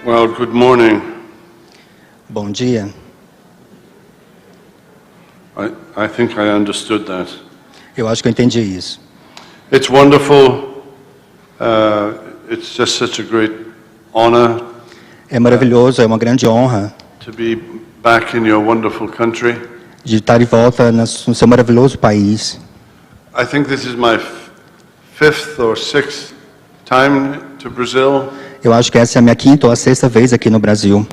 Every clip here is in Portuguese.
Well, good morning. Bom dia. I think I understood that. Eu acho que eu entendi isso. It's wonderful. It's just such a great honor É maravilhoso, é uma grande honra to be back in your wonderful country. de estar de volta no seu maravilhoso país. I think this is my fifth or sixth time to Brazil, Eu acho que essa é a minha quinta ou a sexta vez aqui no Brasil.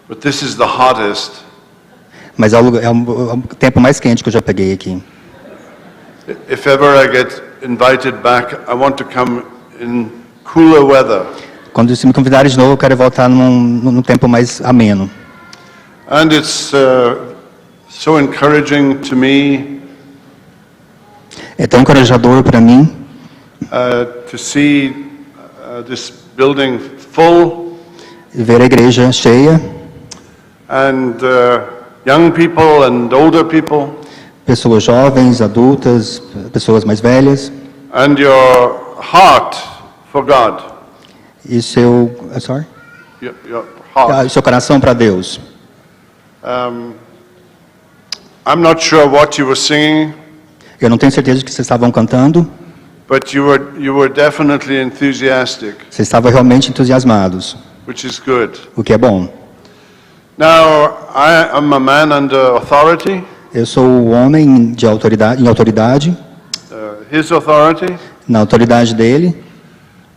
but this is the hottest. Mas é o tempo mais quente que eu já peguei aqui. If ever I get invited back, I want to come in cooler weather. Quando se me convidarem de novo, eu quero voltar num tempo mais ameno. And it's so encouraging to me É tão encorajador para mim to see this building full ver a igreja cheia, and young people and older people, pessoas jovens, adultas, pessoas mais velhas, and your heart for God. e seu, sorry? Your heart. Seu coração para Deus. I'm not sure what you were singing, Eu não tenho certeza de que vocês estavam cantando, but you were definitely enthusiastic, vocês estavam realmente entusiasmados, which is good. o que é bom. Now, I am a man under authority, Eu sou o homem de autoridade, em autoridade, his authority, na autoridade dele,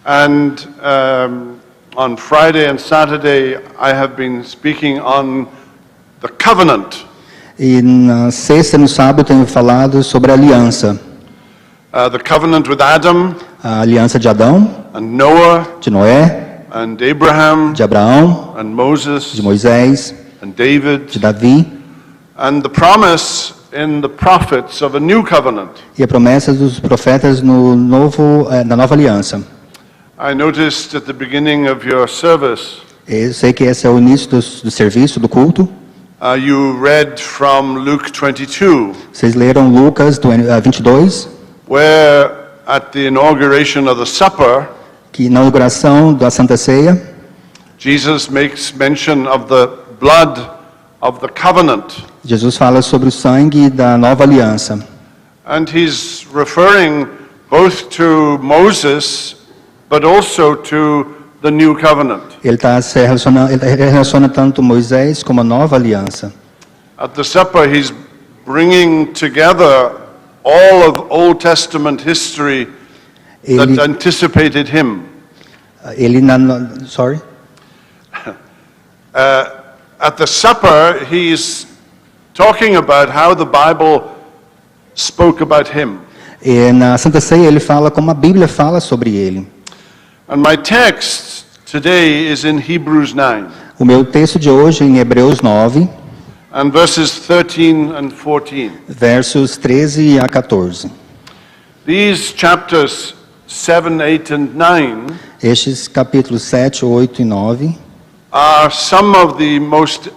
and on Friday and Saturday I have been speaking on the covenant. e na sexta e no sábado eu tenho falado sobre a aliança. The covenant with Adam A aliança de Adão, and Noah de Noé, and Abraham de Abraão, and Moses de Moisés, and David, de Davi, and the promise in the prophets of a new covenant. e a promessa dos profetas na nova aliança. I noticed at the beginning of your service, Eu sei que esse é o início do serviço, do culto. you read from Luke 22, Vocês leram Lucas 22, where at the inauguration of the supper, que na inauguração da Santa Ceia, Jesus makes mention of the blood of the covenant. Jesus fala sobre o sangue da nova aliança. And he's referring both to Moses, but also to the new covenant. Ele relaciona tanto Moisés como a nova aliança. At the supper, he's bringing together all of Old Testament history that Ele, anticipated him. sorry? At the supper, he's talking about how the Bible spoke about him. E na Santa Ceia ele fala como a Bíblia fala sobre ele. And my text today is in Hebrews 9, O meu texto de hoje é em Hebreus 9, and verses 13 and 14. versos 13 a 14. These chapters 7, 8, and 9 Estes capítulos 7, 8 e 9 are some of the most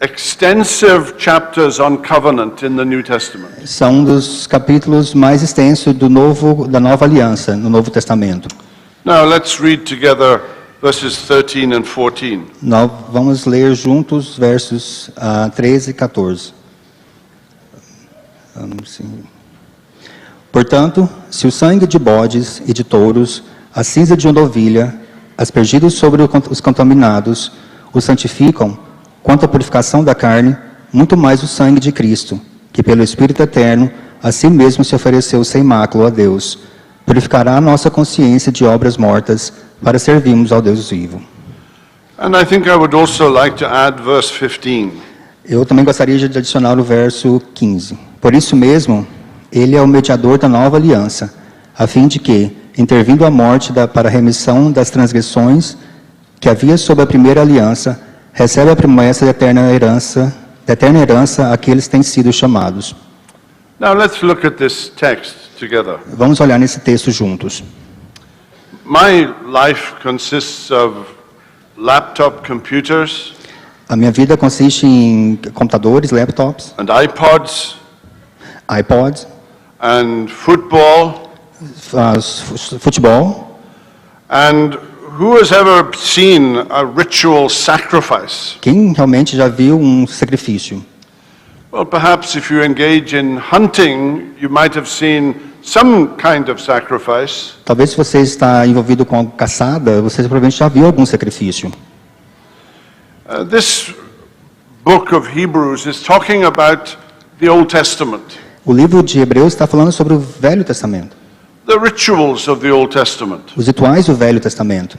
extensive chapters on covenant in the New Testament. são um dos capítulos mais extensos da nova aliança no Novo Testamento. Now let's read together verses 13 and 14. Nós vamos ler juntos versos 13 e 14. Portanto, se o sangue de bodes e de touros, a cinza de uma novilha, aspergidos sobre os contaminados, os santificam, quanto à purificação da carne, muito mais o sangue de Cristo, que pelo Espírito Eterno, a si mesmo se ofereceu sem mácula a Deus, purificará a nossa consciência de obras mortas, para servirmos ao Deus vivo. And I think I would also like to add verse 15. Eu também gostaria de adicionar o verso 15. Por isso mesmo, ele é o mediador da nova aliança, a fim de que, intervindo a morte para a remissão das transgressões que havia sob a primeira aliança, recebe a promessa da eterna herança àqueles que têm sido chamados. Now let's look at this text together. Vamos olhar nesse texto juntos. My life consists of laptop computers A minha vida consiste em computadores, laptops, and iPods iPods, and football futebol, and who has ever seen a ritual sacrifice? Quem realmente já viu um sacrifício? Well, perhaps if you engage in hunting, you might have seen some kind of sacrifice. Talvez se você está envolvido com a caçada, você provavelmente já viu algum sacrifício. This book of Hebrews is talking about the Old Testament, O livro de Hebreus está falando sobre o Velho Testamento, the rituals of the Old Testament. os rituais do Velho Testamento.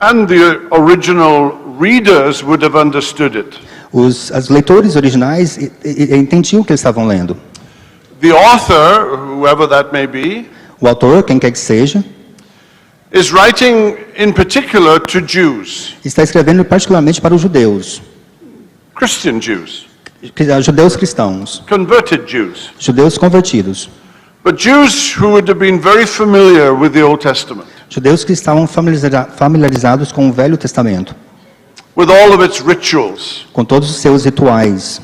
And the original readers would have understood it. Os leitores originais entendiam o que eles estavam lendo. The author, whoever that may be, O autor, quem quer que seja, is writing in particular to Jews, está escrevendo particularmente para os judeus, Christian Jews, judeus cristãos, converted Jews, judeus convertidos, but Jews who would have been very familiar with the Old Testament, judeus que estavam familiarizados com o Velho Testamento, with all of its rituals, com todos os seus rituais,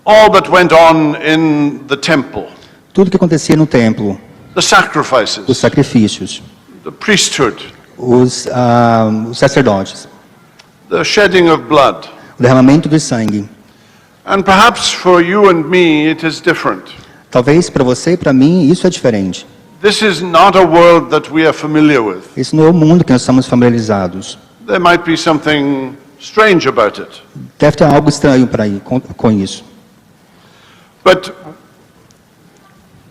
all that went on in the temple, tudo que acontecia no templo, the os sacrifices, sacrifícios, the priesthood, os sacerdotes, the shedding of blood. o derramamento de sangue. And perhaps for you and me it is different. Talvez para você e para mim isso é diferente. This is not a world that we are familiar with. Esse não é o mundo que nós estamos familiarizados. There might be something strange about it. Deve ter algo estranho para ir com isso. But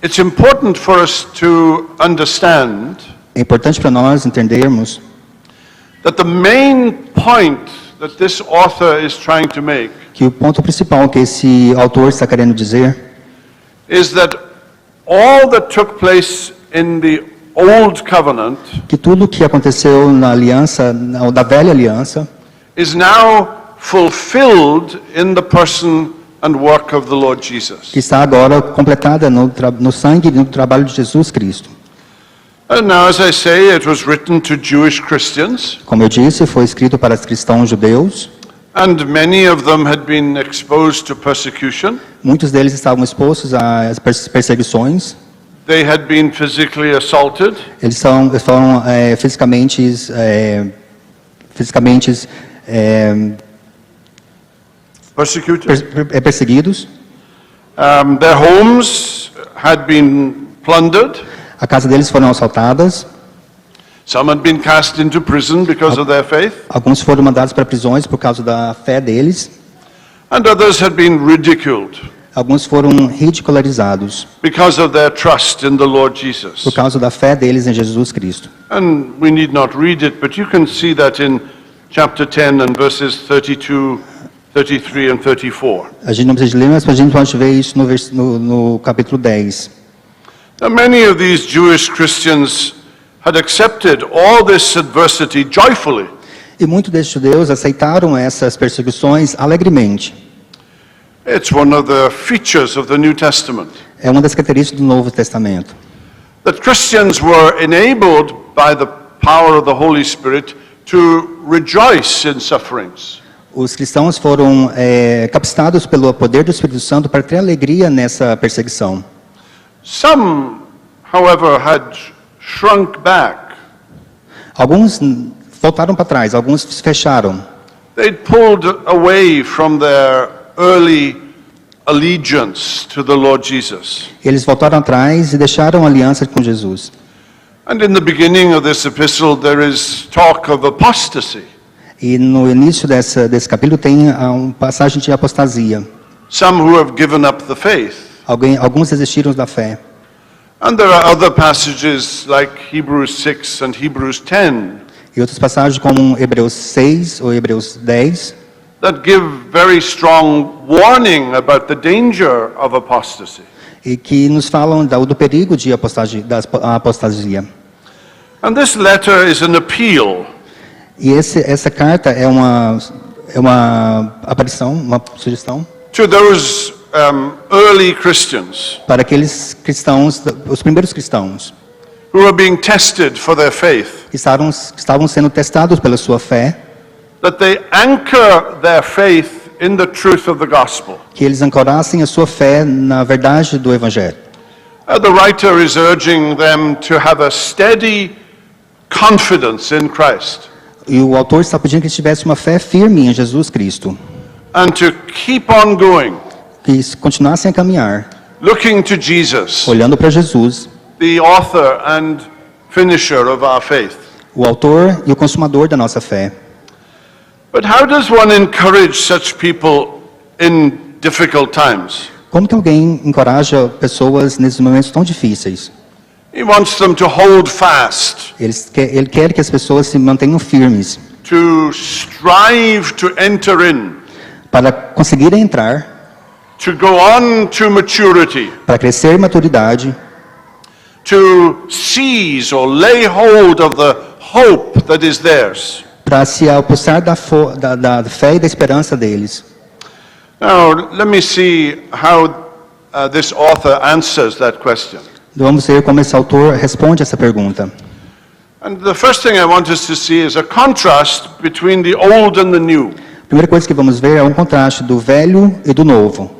it's important for us to understand É importante para nós entendermos that the main point that this author is trying to make que o ponto principal que esse autor está querendo dizer is that all that took place in the Old Covenant que tudo que aconteceu na aliança, da velha aliança, is now fulfilled in the person and work of the Lord Jesus. que está agora completada no sangue e no trabalho de Jesus Cristo. And now, as I say, it was written to Jewish Christians, Como eu disse, foi escrito para os cristãos judeus. and many of them had been exposed to persecution. Muitos deles estavam expostos às perseguições. They had been physically assaulted. Eles foram fisicamente Persecuted. perseguidos. Their homes had been plundered. A casa deles foram assaltadas. Some had been cast into prison because of their faith, Alguns foram mandados para prisões por causa da fé deles. and others had been ridiculed Alguns foram ridicularizados because of their trust in the Lord Jesus. por causa da fé deles em Jesus Cristo. And we need not read it, but you can see that in chapter 10 and verses 32, 33 and 34. A gente não precisa ler, mas a gente pode ver isso no capítulo 10. Now, many of these Jewish Christians had accepted all this adversity joyfully. E muitos desses judeus aceitaram essas perseguições alegremente. It's one of the features of the New Testament, É uma das características do Novo Testamento. that Christians were enabled by the power of the Holy Spirit to rejoice in sufferings. Os cristãos foram capacitados pelo poder do Espírito Santo para ter alegria nessa perseguição. Some, however, had shrunk back. Alguns voltaram para trás, alguns se fecharam. They'd pulled away from their early allegiance to the Lord Jesus. Eles voltaram atrás e deixaram a aliança com Jesus. And in the beginning of this epistle, there is talk of apostasy. E no início desse capítulo tem uma passagem de apostasia. Some who have given up the faith. Alguns desistiram da fé. And there are other passages like Hebrews 6 and Hebrews 10 E outras passagens como Hebreus 6 ou Hebreus 10, that give very strong warning about the danger of apostasy. e que nos falam do perigo de da apostasia. And this letter is an appeal E essa carta é uma aparição, uma sugestão to those early Christians para aqueles cristãos, os primeiros cristãos, who are being tested for their faith, que estavam sendo testados pela sua fé, that they anchor their faith in the truth of the gospel. que eles ancorassem a sua fé na verdade do Evangelho. The writer is urging them to have a steady confidence in Christ E o autor está pedindo que tivesse uma fé firme em Jesus Cristo, and to keep on going, que continuassem a caminhar, looking to Jesus, olhando para Jesus, the author and finisher of our faith. o autor e o consumador da nossa fé. But how does one encourage such people in difficult times? Como que alguém encoraja pessoas nesses momentos tão difíceis? He wants them to hold fast, Ele quer que as pessoas se mantenham firmes to strive to enter in, para conseguirem entrar, to go on to maturity, para crescer em maturidade, to seize or lay hold of the hope that is theirs. para se apossar da fé e da esperança deles. Now, let me see how this author answers that question. Vamos ver como esse autor responde essa pergunta. And the first thing I want us to see is a contrast between the old and the new. A primeira coisa que vamos ver é um contraste do velho e do novo.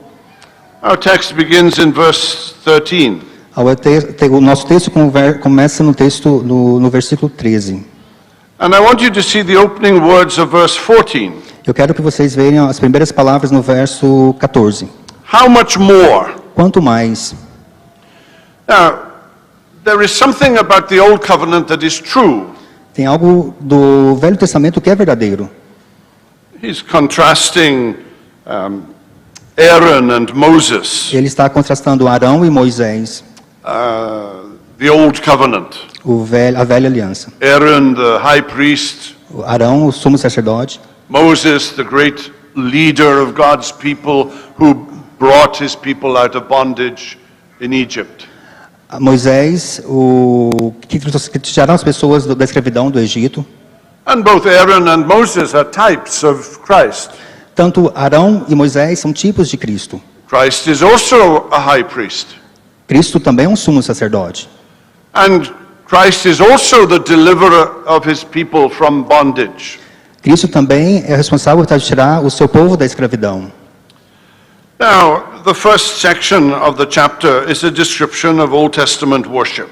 Our text begins in verse 13. O nosso texto começa no versículo 13. And I want you to see the opening words of verse 14. Eu quero que vocês vejam as primeiras palavras no verso 14. How much more? Quanto mais. Now, there is something about the old covenant that is true. Tem algo do Velho Testamento que é verdadeiro. He's contrasting Aaron and Moses, Ele está contrastando Arão e Moisés, the old covenant. a velha aliança. Aaron, the high priest, Arão, o sumo sacerdote, Moses, the great leader of God's people who brought his people out of bondage in Egypt. Moisés, o que tiraram as pessoas da escravidão do Egito. And both Aaron and Moses are types of Christ. Tanto Arão e Moisés são tipos de Cristo. Christ is also a high priest. Cristo também é um sumo sacerdote. And Christ is also the deliverer of his people from bondage. Cristo também é responsável por tirar o seu povo da escravidão. Now, the first section of the chapter is a description of Old Testament worship.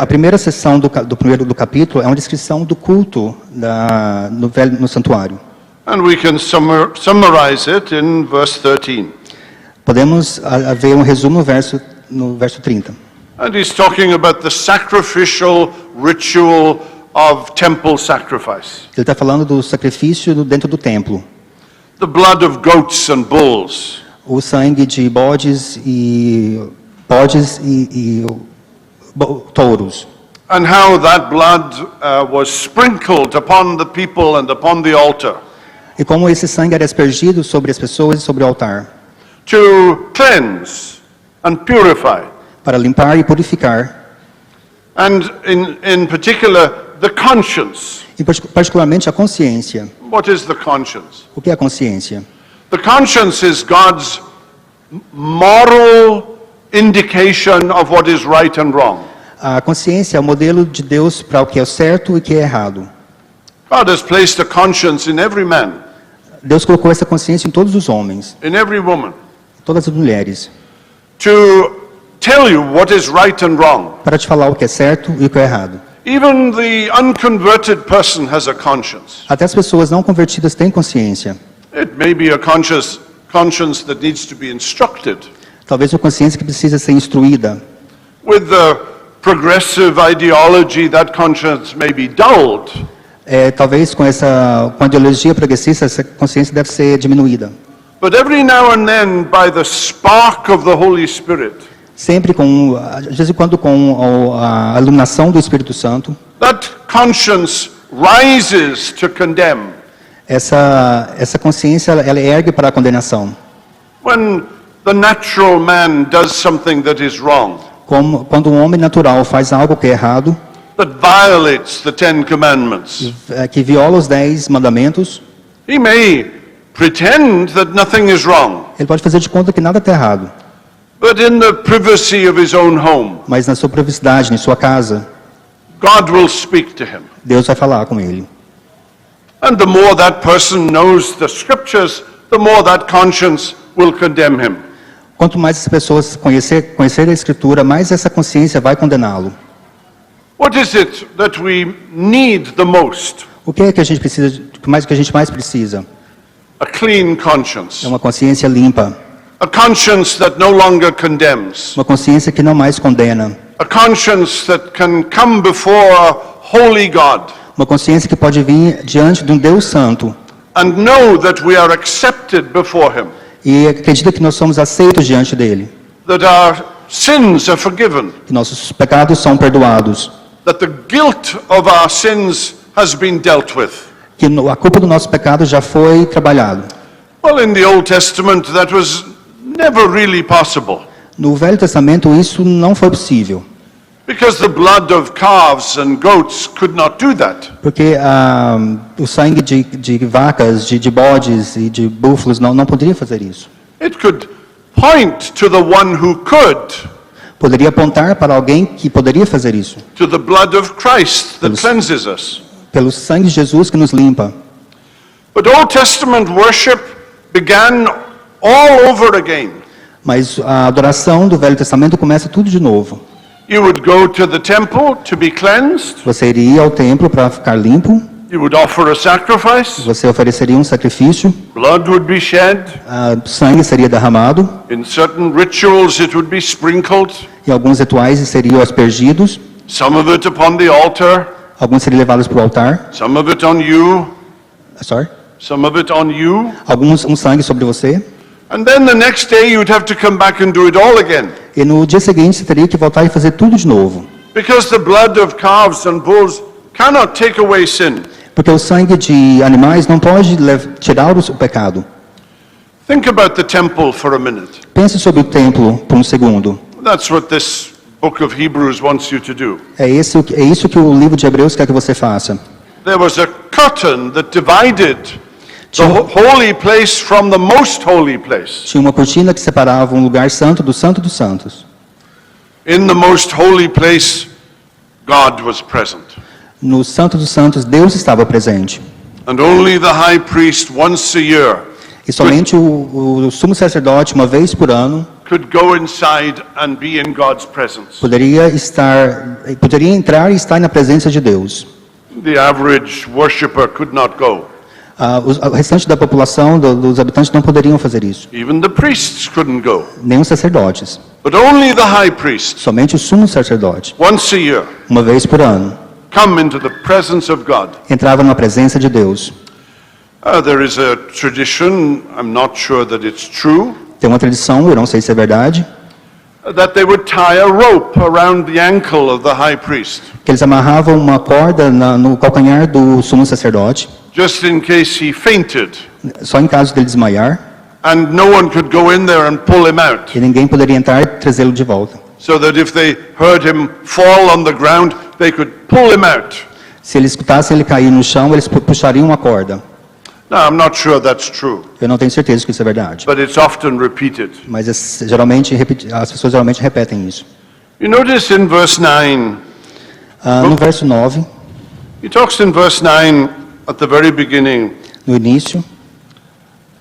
A primeira seção do capítulo é uma descrição do culto no santuário. And we can summarize it in verse 13. Podemos ver um resumo no verso 30. And he's talking about the sacrificial ritual of temple sacrifice. Ele está falando do sacrifício dentro do templo. The blood of goats and bulls. O sangue de bodes e touros. And how that blood was sprinkled upon the people and upon the altar. E como esse sangue era aspergido sobre as pessoas e sobre o altar. To cleanse and purify. Para limpar e purificar. And in particular, the conscience. E particularmente a consciência. What is the conscience? O que é a consciência? The conscience is God's moral indication of what is right and wrong. A consciência é o modelo de Deus para o que é certo e o que é errado. God has placed a conscience in every man, Deus colocou essa consciência em todos os homens, in every woman, todas as mulheres, to tell you what is right and wrong. para te falar o que é certo e o que é errado. Even the unconverted person has a conscience. Até as pessoas não convertidas têm consciência. It may be a conscience that needs to be instructed. Talvez uma consciência que precisa ser instruída. With the progressive ideology, that conscience may be dulled. Talvez com a ideologia progressista, essa consciência deve ser diminuída. But every now and then, by the spark of the Holy Spirit, Sempre de vez em quando com a iluminação do Espírito Santo, that conscience rises to condemn. essa consciência ela ergue para a condenação. When the natural man does something that is wrong, Quando um homem natural faz algo que é errado, that violates the Ten Commandments, que viola os 10 mandamentos, he may pretend that nothing is wrong, ele pode fazer de conta que nada está errado. but in the privacy of his own home, Mas na sua privacidade, em sua casa, God will speak to him. Deus vai falar com ele. And the more that person knows the scriptures, the more that conscience will condemn him. Quanto mais as pessoas conhecer a Escritura, mais essa consciência vai condená-lo. What is it that we need the most? O que é que a gente precisa, o que a gente mais precisa? A clean conscience. É uma consciência limpa, A conscience that no longer condemns. uma consciência que não mais condena, A conscience that can come before a holy God uma consciência que pode vir diante de um Deus santo and know that we are accepted before Him, e acredita que nós somos aceitos diante dele, that our sins are forgiven, que nossos pecados são perdoados, that the guilt of our sins has been dealt with. que a culpa do nosso pecado já foi trabalhado. Well, in the Old Testament, that was never really possible, No Velho Testamento isso não foi possível, because the blood of calves and goats could not do that. porque o sangue de vacas, de bodes e de búfalos não poderia fazer isso. It could point to the one who could, Poderia apontar para alguém que poderia fazer isso, to the blood of Christ that cleanses us. pelo sangue de Jesus que nos limpa. But Old Testament worship began all over again. Mas a adoração do Velho Testamento começa tudo de novo. You would go to the temple to be cleansed. Você iria ao templo para ficar limpo, You would offer a sacrifice. você ofereceria um sacrifício, Blood would be shed. sangue seria derramado, In certain rituals, it would be sprinkled. e alguns rituais seriam aspergidos, Some of it upon the altar. alguns seriam levados para o altar, Some of it on you. sorry, Some of it on you. alguns um sangue sobre você, And then the next day, you'd have to come back and do it all again. e no dia seguinte você teria que voltar e fazer tudo de novo, Because the blood of calves and bulls cannot take away sin. porque o sangue de animais não pode tirar o pecado. Think about the temple for a minute. Pense sobre o templo por um segundo. That's what this book of Hebrews wants you to do. É isso que o livro de Hebreus quer que você faça. There was a curtain that divided the holy place from the most holy place. Tinha uma cortina que separava um lugar santo dos santos. In the most holy place, God was present. No Santo dos Santos, Deus estava presente. And only the high priest once a year E somente o sumo sacerdote, uma vez por ano, could go inside and be in God's presence. poderia entrar e estar na presença de Deus. The average worshipper could not go. O restante da população, dos habitantes, não poderiam fazer isso. Even the priests couldn't go. Nem os sacerdotes. But only the high priest, Somente o sumo sacerdote, once a year, uma vez por ano, come into the presence of God. entrava na presença de Deus. There is a tradition, I'm not sure that it's true, Tem uma tradição, eu não sei se é verdade, that they would tie a rope around the ankle of the high priest, que eles amarravam uma corda no calcanhar do sumo sacerdote, just in case he fainted, só em caso dele desmaiar, and no one could go in there and pull him out, e ninguém poderia entrar e trazê-lo de volta. so that if they heard him fall on the ground, they could pull him out. Se eles escutassem ele cair no chão, eles puxariam uma corda. Now, I'm not sure that's true, Eu não tenho certeza que isso é verdade, but it's often repeated. mas as pessoas geralmente repetem isso. You notice in verse 9, No verso 9, he talks in verse 9 at the very beginning, no início,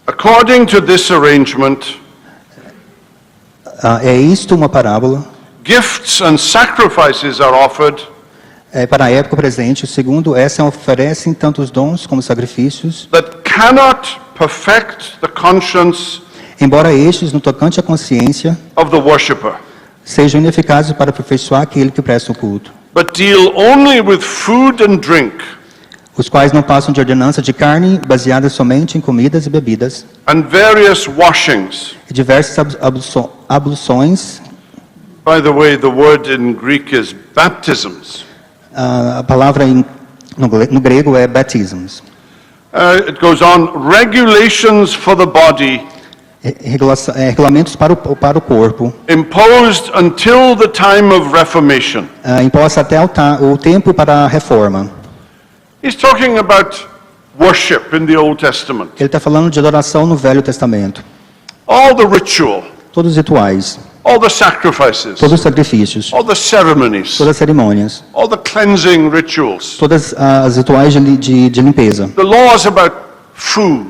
according to this arrangement, é isto uma parábola, gifts and sacrifices are offered, para a época presente. Segundo essa, oferecem tanto os dons como os sacrifícios, that cannot perfect the conscience embora estes, no tocante à consciência, of the worshipper, sejam ineficazes para aperfeiçoar aquele que presta o culto, but deal only with food and drink, os quais não passam de ordenança de carne, baseadas somente em comidas e bebidas, and various washings. e diversas abluções. By the way, the word in Greek is baptisms. A palavra no grego é batismos. It goes on, regulations for the body Regulamentos para o corpo, imposed until the time of Reformation. imposta até o tempo para a reforma. He's talking about worship in the Old Testament. Ele está falando de adoração no Velho Testamento. All the ritual, Todos os rituais, all the sacrifices, todos os sacrifícios, all the ceremonies, todas as cerimônias, all the cleansing rituals, todas as rituais de limpeza, the laws about food,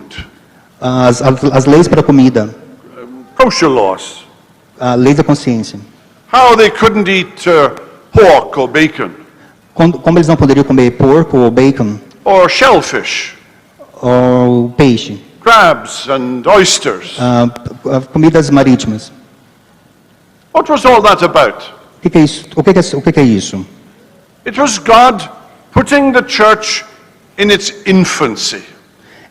as leis para a comida, kosher laws, a lei da consciência, how they couldn't eat pork or bacon, Como eles não poderiam comer porco ou bacon or shellfish, ou peixe, crabs and oysters. comidas marítimas. What was all that about? O que é isso? O que é isso? It was God putting the church in its infancy,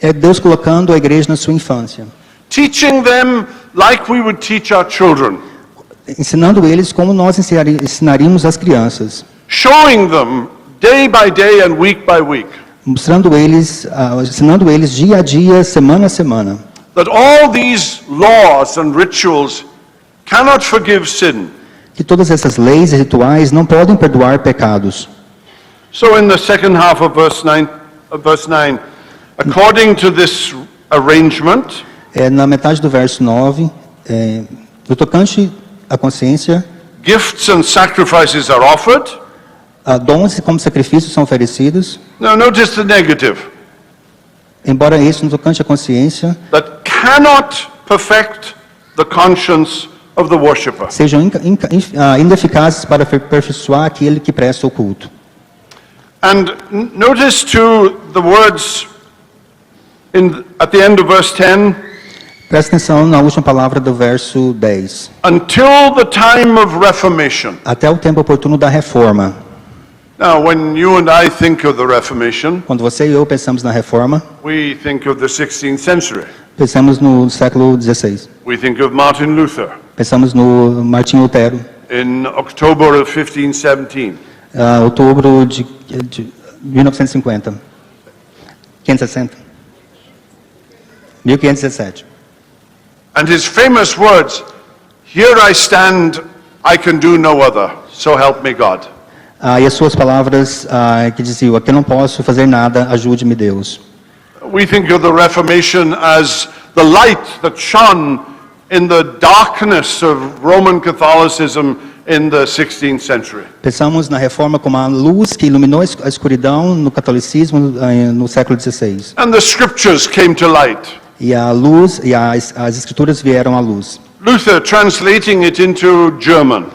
É Deus colocando a igreja na sua infância, teaching them like we would teach our children, ensinando eles como nós ensinaríamos as crianças, showing them day by day and week by week mostrando eles, ensinando eles dia a dia, semana a semana, that all these laws and rituals cannot forgive sin. que todas essas leis e rituais não podem perdoar pecados. So in the second half of verse 9, according to this arrangement, Na metade do verso 9, no tocante à consciência, gifts and sacrifices are offered. dons como sacrifícios são oferecidos, Now notice the negative, embora isso no tocante à consciência that cannot perfect the conscience of the worshipper. sejam ineficazes para aperfeiçoar aquele que presta o culto. And notice too the words at the end of verse 10, Presta atenção na última palavra do verso 10. until the time of Reformation. Até o tempo oportuno da reforma. Now, when you and I think of the Reformation, Quando você e eu pensamos na reforma, we think of the 16th century. pensamos no século XVI. We think of Martin Luther Pensamos no Martinho Lutero, in October of 1517. outubro de 1950. 560. 1517. And his famous words, "Here I stand, I can do no other, so help me God." E as suas palavras que diziam: aqui eu não posso fazer nada, ajude-me Deus. We think of the Reformation as the light that shone in the darkness of Roman Catholicism in the 16th century. Pensamos na reforma como a luz que iluminou a escuridão no catolicismo no século XVI. And the scriptures came to light. E a luz e as escrituras vieram à luz. Luther translating it into German.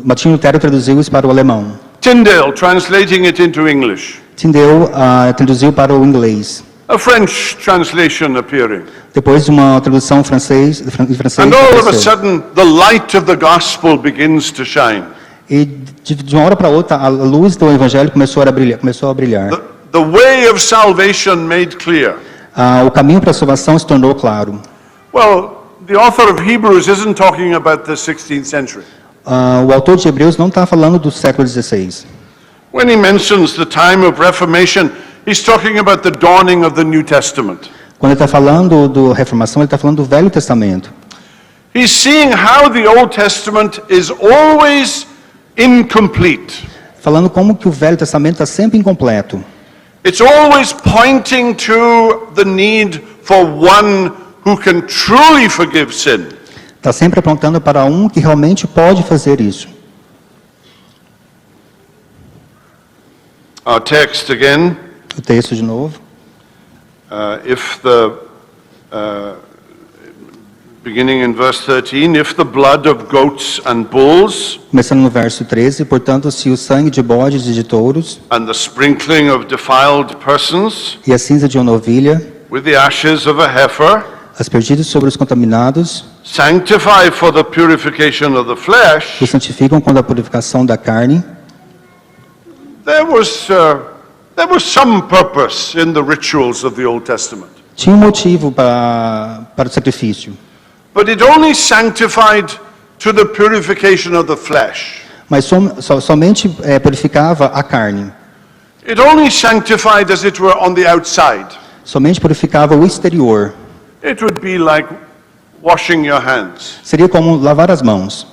Martinho Lutero traduziu isso para o alemão. Tyndale translating it into English. Tyndale traduziu para o inglês. A French translation appearing. Depois uma tradução em francês. And all of a apareceu. sudden, the light of the gospel begins to shine. E de uma hora para outra a luz do evangelho começou a brilhar. The way of salvation made clear. O caminho para a salvação se tornou claro. Well, the author of Hebrews isn't talking about the 16th century. O autor de Hebreus não está falando do século XVI. When he mentions the time of Reformation, he's talking about the dawning of the New Testament. Quando ele está falando do reformação, ele está falando do Velho Testamento. He's seeing how the Old Testament is always incomplete. Falando como que o Velho Testamento está sempre incompleto. It's always pointing to the need for one who can truly forgive sin. Está sempre apontando para um que realmente pode fazer isso. Our text again, O texto de novo. Beginning in verse 13, if the blood of goats and bulls Começando no verso 13, portanto, se o sangue de bodes e de touros and the sprinkling of defiled persons e a cinza de uma novilha, with the ashes of a heifer aspergidos sobre os contaminados, sanctify for the purification of the flesh, os santificam com a purificação da carne, there was some purpose in the rituals of the Old Testament. tinha um motivo para o sacrifício, But it only sanctified to the purification of the flesh. mas somente purificava a carne, It only sanctified, as it were, on the outside. somente purificava o exterior. It would be like washing your hands. Seria como lavar as mãos.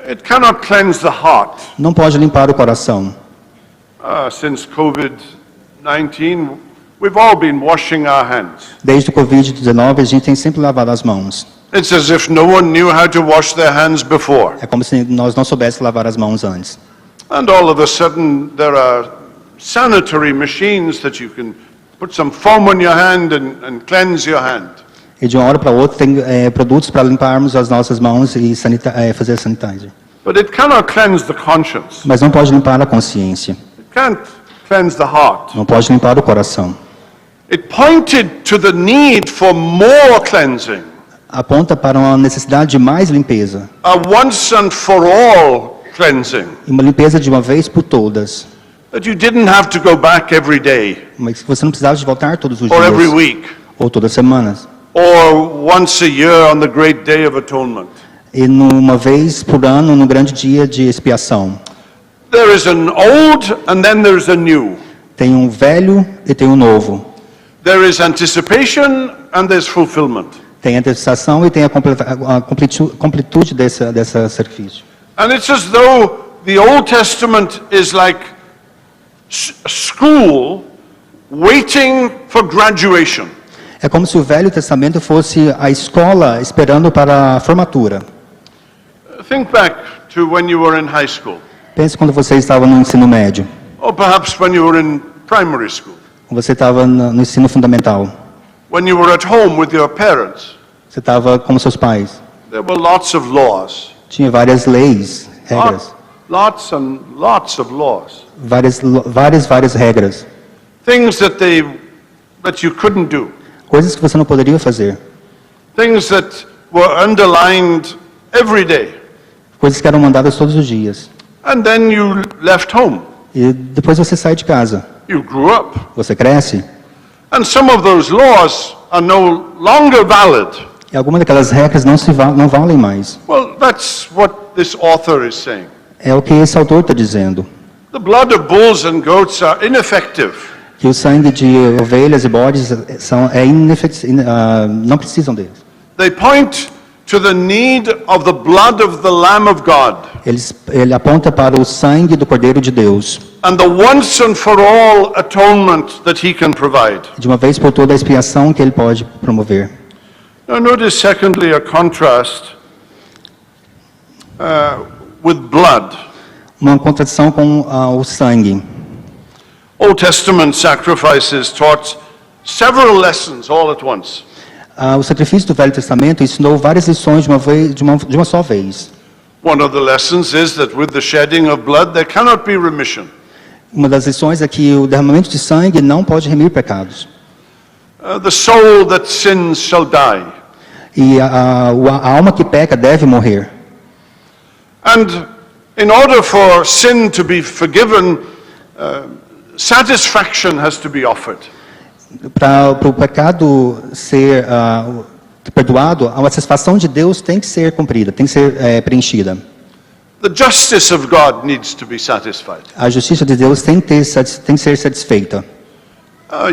It cannot cleanse the heart. Não pode limpar o coração. Since COVID-19, we've all been washing our hands. Desde o Covid-19, a gente tem sempre lavado as mãos. It's as if no one knew how to wash their hands before. É como se nós não soubéssemos lavar as mãos antes. And all of a sudden, there are sanitary machines that you can put some foam on your hand and cleanse your hand. E de uma hora para outra tem produtos para limparmos as nossas mãos e fazer sanitizer. but it cannot cleanse the conscience. mas não pode limpar a consciência, It can't cleanse the heart. não pode limpar o coração. It pointed to the need for more cleansing, Aponta para uma necessidade de mais limpeza, a once and for all cleansing, e uma limpeza de uma vez por todas, that you didn't have to go back every day mas que você não precisava de voltar todos os or every dias, week ou todas as semanas, or once a year on the great day of atonement. e uma vez por ano no grande dia de expiação. There is an old and then there's a new. Tem um velho e tem um novo. There is anticipation and there's fulfillment. Tem a antecipação e tem a completude desse sacrifício. And it's as though the Old Testament is like a school waiting for graduation. É como se o Velho Testamento fosse a escola esperando para a formatura. Think back to when you were in high school, Pense quando você estava no ensino médio, or perhaps when you were in primary school, quando você estava no ensino fundamental, when you were at home with your parents. você estava com seus pais. There were lots of laws, Tinha várias leis, regras, lots and lots of laws, várias regras, things that you couldn't do, coisas que você não poderia fazer, things that were underlined every day. coisas que eram mandadas todos os dias. And then you left home. E depois você sai de casa, You grew up. você cresce, And some of those laws are no longer valid. e algumas daquelas regras não valem mais. Well, that's what this author is saying. É o que esse autor está dizendo, The blood of bulls and goats are ineffective. que o sangue de ovelhas e bodes não precisam deles. They point to the need of the blood of the Lamb of God Ele aponta para o sangue do Cordeiro de Deus, and the once and for all atonement that he can provide. de uma vez por toda a expiação que ele pode promover. Now notice secondly a contrast with blood. Uma contradição com o sangue. Old Testament sacrifices taught several lessons all at once. O sacrifício do Velho Testamento ensinou várias lições de uma só vez. One of the lessons is that with the shedding of blood there cannot be remission. Uma das lições é que o derramamento de sangue não pode remir pecados. The soul that sins shall die. E a alma que peca deve morrer. And in order for sin to be forgiven, satisfaction has to be offered. Para o pecado ser perdoado, a satisfação de Deus tem que ser cumprida, tem que ser preenchida. The justice of God needs to be satisfied. A justiça de Deus tem que ser satisfeita.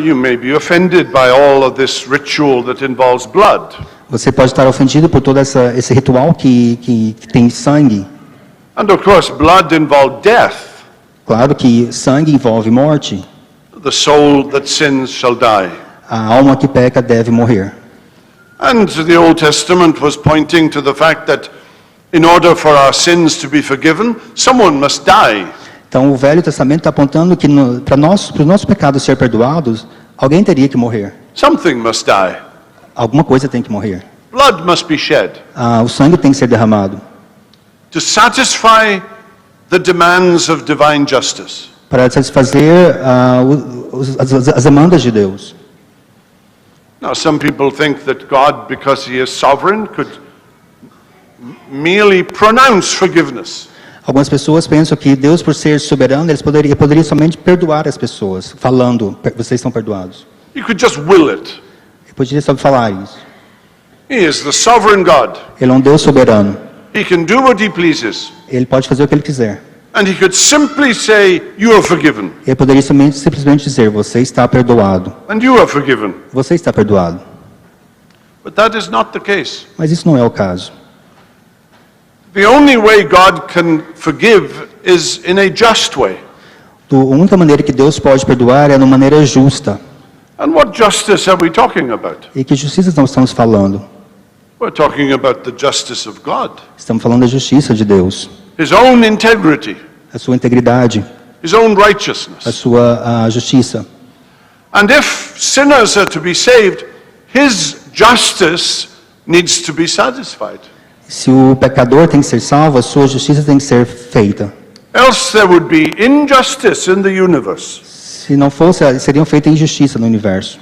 You may be offended by all of this ritual that involves blood. Você pode estar ofendido por todo esse ritual que tem sangue. And of course, blood involved death. Claro que sangue envolve morte. The soul that sins shall die. A alma que peca deve morrer. And the Old Testament was pointing to the fact that in order for our sins to be forgiven, someone must die. Então o Velho Testamento está apontando que para os nossos pecados ser perdoados, alguém teria que morrer. Something must die. Alguma coisa tem que morrer. Blood must be shed O sangue tem que ser derramado to satisfy the demands of divine justice. para satisfazer as demandas de Deus. Now, some people think that God, because he is sovereign, could merely pronounce forgiveness. Algumas pessoas pensam que Deus, por ser soberano, ele poderia somente perdoar as pessoas, falando, vocês estão perdoados. He could just will it. Ele poderia só falar isso. He is the sovereign God. Ele é um Deus soberano. He can do what he pleases. Ele pode fazer o que ele quiser. And he could simply say, you are forgiven. Ele poderia simplesmente dizer, você está perdoado. And you are forgiven. Você está perdoado. But that is not the case. Mas isso não é o caso. The only way God can forgive is in a just way. A única maneira que Deus pode perdoar é de uma maneira justa. And what justice are we talking about? E que justiça nós estamos falando? We're talking about the justice of God. Estamos falando da justiça de Deus. His own integrity, A sua integridade, his own a righteousness. sua justiça. And if sinners are to be saved, his justice needs to be satisfied. Se o pecador tem que ser salvo, a sua justiça tem que ser feita. Else there would be injustice in the universe. Se não fosse, seriam feitas injustiça no universo.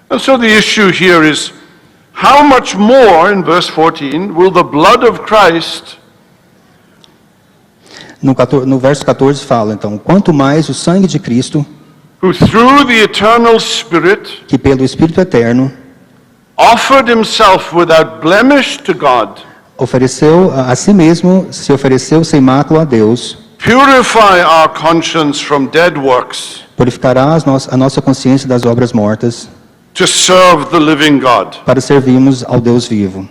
And so the issue here is, how much more, in verse 14, will the blood of Christ No verso 14 fala, então, quanto mais o sangue de Cristo, who through the eternal Spirit que pelo Espírito Eterno offered himself without blemish to God, ofereceu a si mesmo, se ofereceu sem mácula a Deus, purify our conscience from dead works purificará a nossa consciência das obras mortas, to serve the living God. para servirmos ao Deus vivo.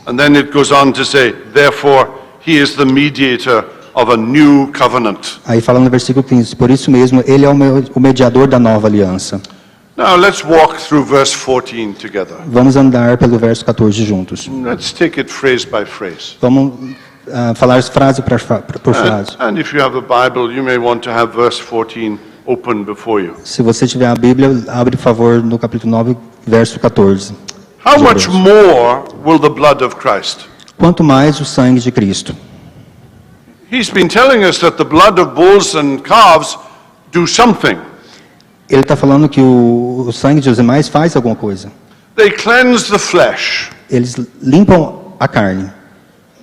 And then it goes on to say, therefore, he is the mediator of a new covenant. Aí fala no versículo 15, por isso mesmo, ele é o mediador da nova aliança. Now let's walk through verse 14 together. Vamos andar pelo verso 14 juntos. Let's take it phrase by phrase. Vamos falar frase por frase. And if you have a Bible, you may want to have verse 14 open before you. Se você tiver a Bíblia, abre, por favor, no capítulo 9, verso 14. How de much Hebreus. more will the blood of Christ? Quanto mais o sangue de Cristo. He's been telling us that the blood of bulls and calves do something. Ele está falando que o sangue dos animais faz alguma coisa. They cleanse the flesh. Eles limpam a carne,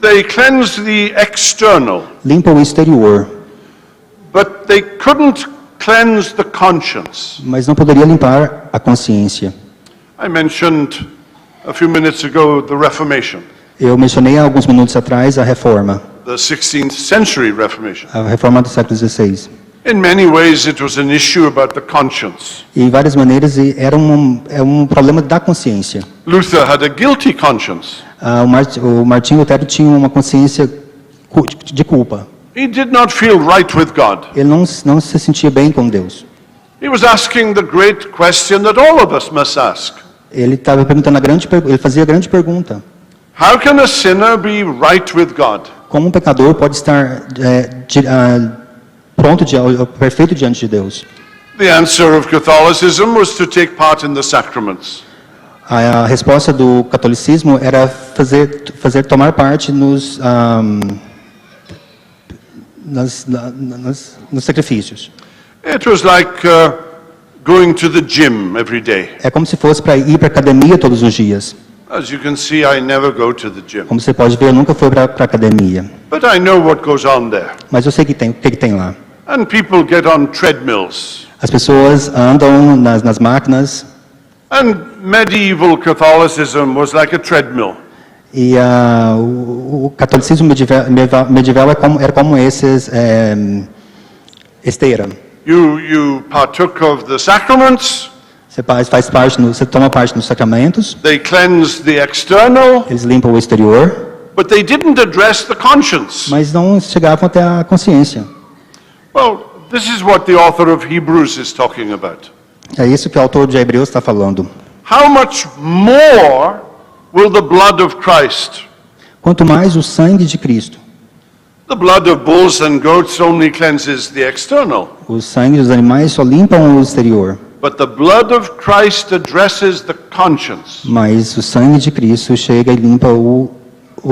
They cleanse the external. limpam o exterior, But they couldn't cleanse the conscience. mas não poderia limpar a consciência. I mentioned a few minutes ago the Reformation, Eu mencionei há alguns minutos atrás a reforma the 16th century Reformation. do século XVI. In many ways, it was an issue about the conscience. E, em várias maneiras, era um problema da consciência. Luther had a guilty conscience. O Martinho Lutero tinha uma consciência de culpa. He did not feel right with God. Ele não se sentia bem com Deus. He was asking the great question that all of us must ask. Ele estava perguntando ele fazia a grande pergunta: How can a sinner be right with God? como um pecador pode estar pronto, perfeito diante de Deus? The answer of Catholicism was to take part in the sacraments. A resposta do catolicismo era tomar parte nos sacrifícios. It was like going to the gym every day. É como se fosse para ir para a academia todos os dias. As you can see, I never go to the gym. Como você pode ver, eu nunca fui para a academia. But I know what goes on there. Mas eu sei o que tem lá. And people get on treadmills. As pessoas andam nas máquinas. And medieval Catholicism was like a treadmill. E o catolicismo medieval era como esses esteira. You partook of the sacraments. Você toma parte nos sacramentos. They cleanse the external. Eles limpam o exterior. But they didn't address the conscience. Mas não chegavam até a consciência. Well, this is what the author of Hebrews is talking about. É isso que o autor de Hebreus está falando. How much more will the blood of Christ? Quanto mais o sangue de Cristo. The blood of bulls and goats only cleanses the external. O sangue dos animais só limpam o exterior. But the blood of Christ addresses the conscience. Mas o sangue de Cristo chega e limpa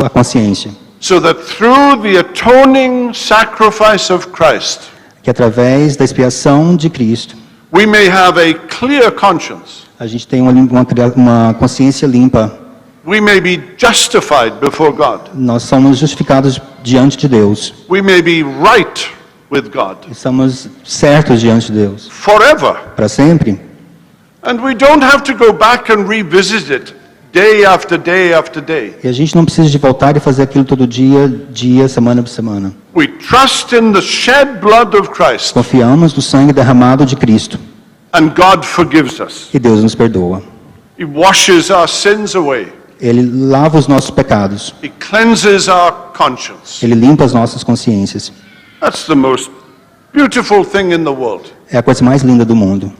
a consciência. So that through the atoning sacrifice of Christ, Que através da expiação de Cristo, we may have a clear conscience. a gente tem uma consciência limpa. We may be justified before God. Nós somos justificados diante de Deus. We may be right with God Estamos certos diante de Deus. forever. Para sempre. And we don't have to go back and revisit it day after day after day. E a gente não precisa de voltar e fazer aquilo todo dia, semana por semana. We trust in the shed blood of Christ, Confiamos no sangue derramado de Cristo. and God forgives us. E Deus nos perdoa. He washes our sins away. Ele lava os nossos pecados. He cleanses our conscience. Ele limpa as nossas consciências. That's the most beautiful thing in the world. É a coisa mais linda do mundo.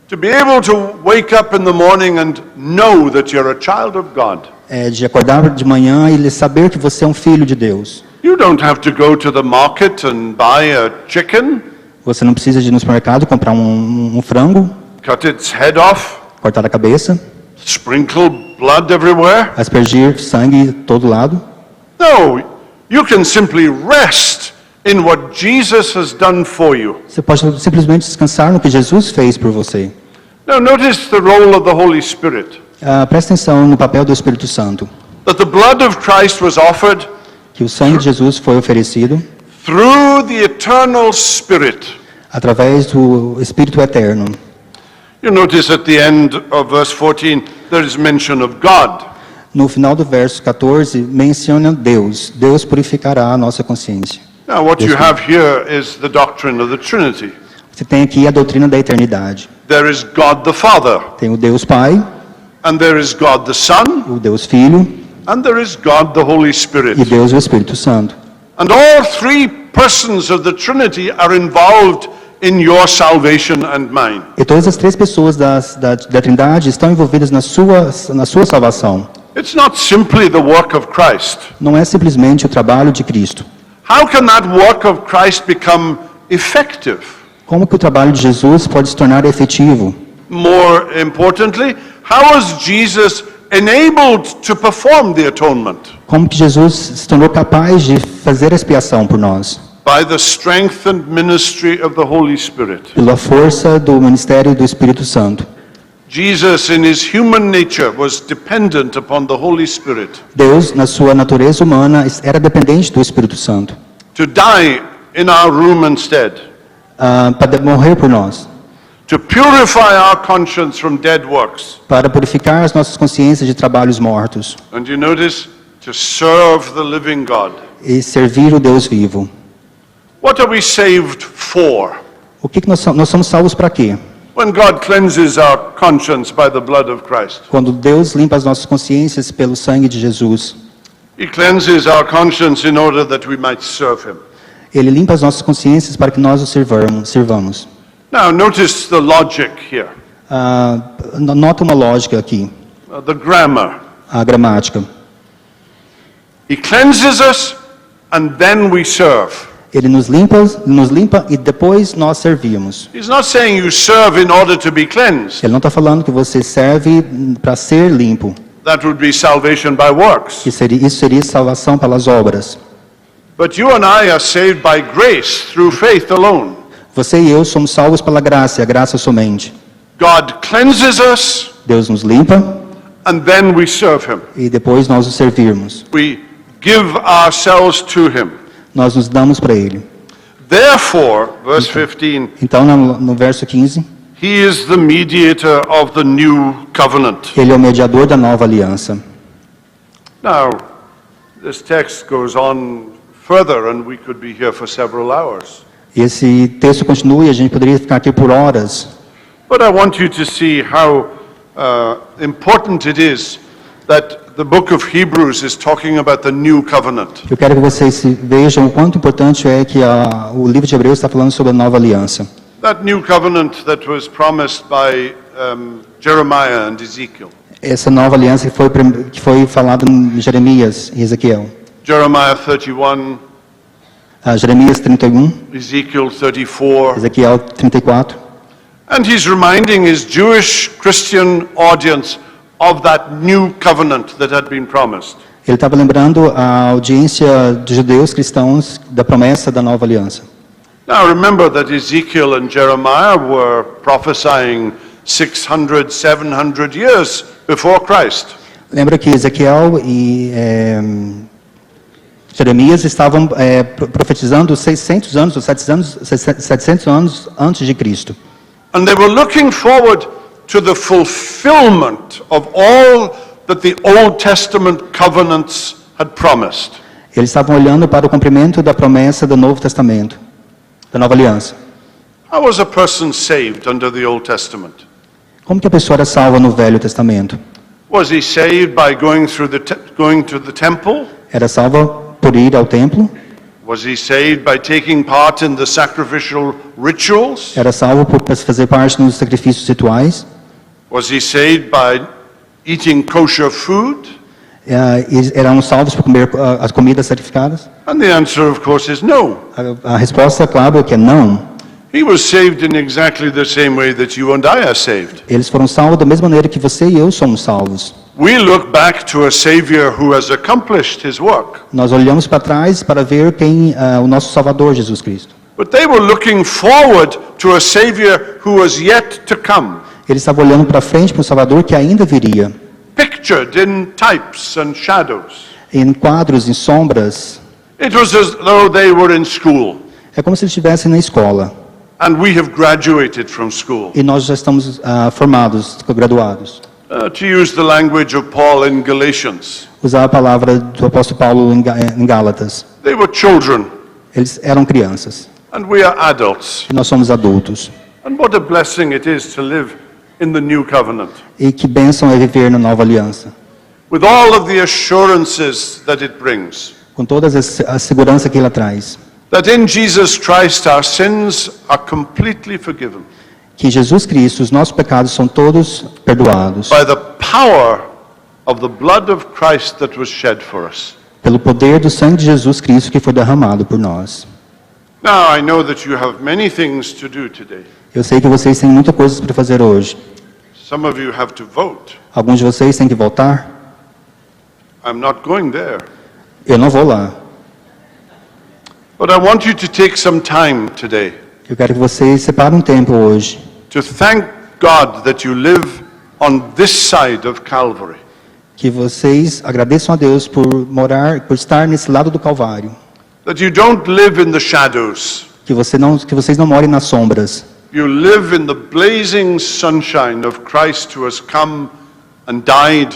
To be able to wake up in the morning and know that you're a child of God. É de acordar de manhã e saber que você é um filho de Deus. You don't have to go to the market and buy a chicken, Você não precisa de ir no supermercado comprar um frango, cut its head off, cortar a cabeça, sprinkle blood everywhere, aspergir sangue todo lado No, you can simply rest in what Jesus has done for you. Você pode simplesmente descansar no que Jesus fez por você. Now notice the role of the Holy Spirit. Presta atenção no papel do Espírito Santo. That the blood of Christ was offered Que o sangue de Jesus foi oferecido through the eternal Spirit. através do Espírito Eterno. You notice at the end of verse 14, there is mention of God. No final do verso 14, menciona Deus. Deus purificará a nossa consciência. Now what you have here is the doctrine of the Trinity. Você tem aqui a doutrina da eternidade. There is God the Father, Tem o Deus Pai, and there is God the Son, o Deus Filho and there is God the Holy e Spirit. Deus o Espírito Santo. And all three persons of the Trinity are involved in your salvation and mine. E todas as três pessoas da Trindade estão envolvidas na sua salvação. It's not simply the work of Christ. Não é simplesmente o trabalho de Cristo. How can that work of Christ become effective? Como que o trabalho de Jesus pode se tornar efetivo? More importantly, how is Jesus enabled to perform the atonement? Como que Jesus se tornou capaz de fazer a expiação por nós? By the strength and ministry of the Holy Spirit. Pela força do ministério do Espírito Santo. Jesus, in his human nature, was dependent upon the Holy Spirit Deus, na sua natureza humana, era dependente do Espírito Santo to die in our room instead, para morrer por nós, to purify our conscience from dead works. para purificar as nossas consciências de trabalhos mortos And you notice, to serve the living God. e servir o Deus vivo. What are we saved for? O que nós somos salvos para quê? When God cleanses our conscience by the blood of Christ. Quando Deus limpa as nossas consciências pelo sangue de Jesus, He cleanses our conscience in order that we might serve Him. Ele limpa as nossas consciências para que nós o sirvamos. Now, notice the logic here, Nota uma lógica aqui, the grammar. a gramática. He cleanses us and then we serve. Ele nos limpa e depois nós servimos. He's not saying you serve in order to be cleansed. Ele não está falando que você serve para ser limpo. That would be salvation by works. Isso seria salvação pelas obras. But you and I are saved by grace through faith alone. Você e eu somos salvos pela graça, e a graça somente. God cleanses us Deus nos limpa and then we serve Him. e depois nós o servirmos. We give ourselves to Him. Nós nos damos para Ele. Therefore, verse 15, Então, no verso 15, He is the mediator of the new covenant. Ele é o mediador da nova aliança. Now, this text goes on further and we could be here for several hours. Esse texto continua e a gente poderia ficar aqui por horas. But I want you to see how important it is that the book of Hebrews is talking about the new covenant. Eu quero que vocês vejam o quanto importante é que o livro de Hebreus está falando sobre a nova aliança. That new covenant that was promised by Jeremiah and Ezekiel. Essa nova aliança que foi falada em Jeremias e Ezequiel. Jeremiah 31, Jeremias 31, Ezekiel 34. Ezequiel 34. And he's reminding his Jewish Christian audience of that new covenant that had been promised. Ele estava lembrando a audiência de judeus cristãos da promessa da nova aliança. Now remember that Ezekiel and Jeremiah were prophesying 600, 700 years before Christ. Lembra que Ezequiel e Jeremias estavam profetizando 600 anos, ou 700 anos antes de Cristo. And they were looking forward to the fulfillment of all that the Old Testament covenants had promised. Eles estavam olhando para o cumprimento da promessa do Novo Testamento, da Nova Aliança. How was a person saved under the Old Testament? Como que a pessoa era salva no Velho Testamento? Was he saved by going to the temple? Era salva por ir ao templo? Was he saved by taking part in the sacrificial rituals? Era salvo por fazer parte nos sacrifícios rituais? Was he saved by eating kosher food? Eram salvos por comer as comidas sacrificadas? And the answer, of course, is no. A resposta, claro, é que é não. He was saved in exactly the same way that you and I are saved. Eles foram salvos da mesma maneira que você e eu somos salvos. We look back to a Savior who has accomplished his work. Nós olhamos para trás para ver quem o nosso Salvador, Jesus Cristo. But they were looking forward to a Savior who was yet to come, Eles estavam olhando para frente para um Salvador que ainda viria. pictured in types and shadows. Em quadros, em sombras. It was as though they were in school, É como se eles estivessem na escola. and we have graduated from school. E nós já estamos formados, graduados. To use the language of Paul in Galatians, Usar a palavra do apóstolo Paulo em Gálatas. they were children, Eles eram crianças. and we are adults. E nós somos adultos. And what a blessing it is to live in the new covenant, E que bênção é viver na nova aliança. with all of the assurances that it brings. Com toda a segurança que ela traz. That in Jesus Christ our sins are completely forgiven Que em Jesus Cristo os nossos pecados são todos perdoados. by the power of the blood of Christ that was shed for us. Pelo poder do sangue de Jesus Cristo que foi derramado por nós. Now I know that you have many things to do today. Eu sei que vocês têm muitas coisas para fazer hoje. Some of you have to vote. Alguns de vocês têm que voltar. I'm not going there. Eu não vou lá. But I want you to take some time today Eu quero que vocês separem um tempo hoje to thank God that you live on this side of Calvary. que vocês agradeçam a Deus por por estar nesse lado do Calvário. That you don't live in the shadows. Que vocês não morem nas sombras. You live in the blazing sunshine of Christ who has come and died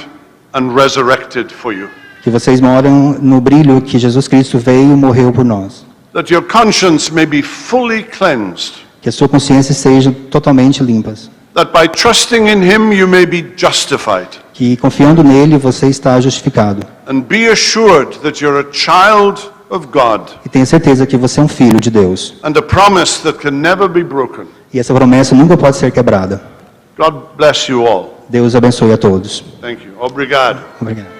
and resurrected for you. Que vocês moram no brilho que Jesus Cristo veio e morreu por nós. That your conscience may be fully cleansed. Que a sua consciência seja totalmente limpas. That by trusting in Him you may be justified. Que confiando nele você está justificado. And be assured that you're a child of God. E tenha certeza que você é um filho de Deus. And a promise that can never be broken. E essa promessa nunca pode ser quebrada. God bless you all. Deus abençoe a todos. Thank you. Obrigado. Obrigado.